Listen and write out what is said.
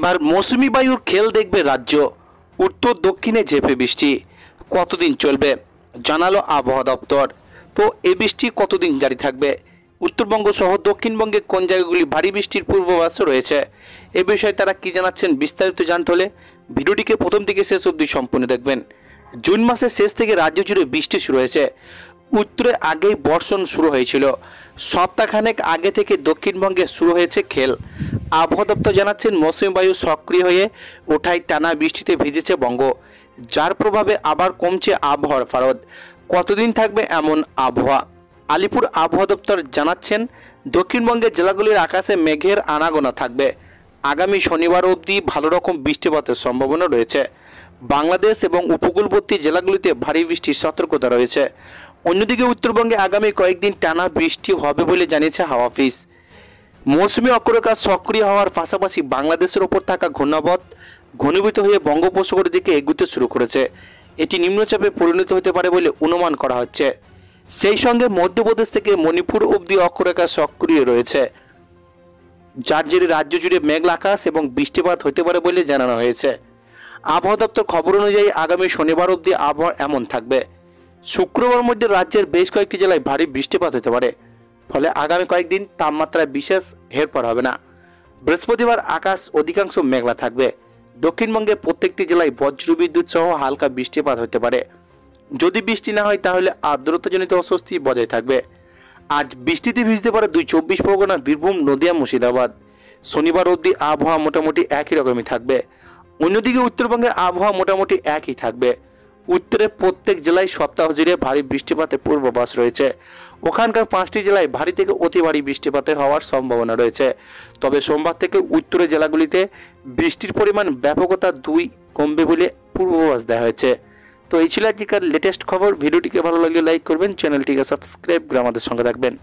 এবার মৌসুমি বায়ুর খেল দেখবে রাজ্য। উত্তর দক্ষিণে ঝেঁপে বৃষ্টি কতদিন চলবে জানালো আবহাওয়া দপ্তর। তো এই বৃষ্টি কতদিন জারি থাকবে, উত্তরবঙ্গ সহ দক্ষিণবঙ্গে কোন জায়গাগুলি ভারী বৃষ্টির পূর্বাভাস রয়েছে, এ বিষয়ে তারা কি জানাচ্ছেন বিস্তারিত জানতে হলে ভিডিওটিকে প্রথম থেকে শেষ অবধি সম্পূর্ণ দেখবেন। জুন মাসের শেষ থেকে রাজ্য জুড়ে বৃষ্টি শুরু হয়েছে। উত্তরে আগেই বর্ষণ শুরু হয়েছিল। সপ্তাহখানেক আগে থেকে দক্ষিণবঙ্গে শুরু হয়েছে খেল। আবহাওয়া দপ্তর জানাচ্ছেন মৌসুমী বায়ু সক্রিয় হয়ে ওঠায় টানা বৃষ্টিতে ভিজেছে বঙ্গ, যার প্রভাবে আবার কমছে আবহাওয়ার ফারদ। কতদিন থাকবে এমন আবহাওয়া? আলিপুর আবহাওয়া দপ্তর জানাচ্ছেন দক্ষিণবঙ্গের জেলাগুলির আকাশে মেঘের আনাগোনা থাকবে। আগামী শনিবার অবধি ভালো রকম বৃষ্টিপাতের সম্ভাবনা রয়েছে। বাংলাদেশ এবং উপকূলবর্তী জেলাগুলিতে ভারী বৃষ্টির সতর্কতা রয়েছে। অন্যদিকে উত্তরবঙ্গে আগামী কয়েকদিন টানা বৃষ্টি হবে বলে জানিয়েছে হাওয়া অফিস। মৌসুমী অক্ষরেখা সক্রিয় হওয়ার পাশাপাশি বাংলাদেশের ওপর থাকা ঘূর্ণাবর্ত ঘনীভূত হয়ে বঙ্গোপসাগরের দিকে এগুতে শুরু করেছে। এটি নিম্নচাপে পরিণত হতে পারে বলে অনুমান করা হচ্ছে। সেই সঙ্গে মধ্যপ্রদেশ থেকে মণিপুর অবধি অক্ষরেখা সক্রিয় রয়েছে, যার জেরে রাজ্য জুড়ে মেঘলা আকাশ এবং বৃষ্টিপাত হতে পারে বলে জানানো হয়েছে। আবহাওয়া দপ্তর খবর অনুযায়ী আগামী শনিবার অবধি আবহাওয়া এমন থাকবে। শুক্রবার মধ্যে রাজ্যের বেশ কয়েকটি জেলায় ভারী বৃষ্টিপাত হতে পারে, ফলে আগামী কয়েকদিন তাপমাত্রায় বিশেষ হেরফের হবে না। বৃহস্পতিবার আকাশ অধিকাংশ মেঘলা থাকবে। দক্ষিণবঙ্গে প্রত্যেকটি জেলায় বজ্রবিদ্যুৎ সহ হালকা বৃষ্টিপাত হতে পারে। যদি বৃষ্টি না হয় তাহলে আর্দ্রতাজনিত অস্বস্তি বজায় থাকবে। আজ বৃষ্টিতে ভিজতে পারে 24 পরগনা, বীরভূম, নদিয়া, মুর্শিদাবাদ। শনিবার অবধি আবহাওয়া মোটামুটি একই রকমই থাকবে। অন্যদিকে উত্তরবঙ্গে আবহাওয়া মোটামুটি একই থাকবে। উত্তরে প্রত্যেক জেলায় সপ্তাহ জুড়ে ভারী বৃষ্টিপাতের পূর্বাভাস রয়েছে। ওখানকার 5টি জেলায় ভারী থেকে অতি ভারী বৃষ্টিপাতের হওয়ার সম্ভাবনা রয়েছে। তবে সোমবার থেকে উত্তরের জেলাগুলিতে বৃষ্টির পরিমাণ ব্যাপকতা 2 কমবে বলে পূর্বাভাস দেওয়া হয়েছে। তো এই ছিল আজকের লেটেস্ট খবর। ভিডিওটিকে ভালো লাগলে লাইক করবেন, চ্যানেলটিকে সাবস্ক্রাইব করে আমাদের সঙ্গে থাকবেন।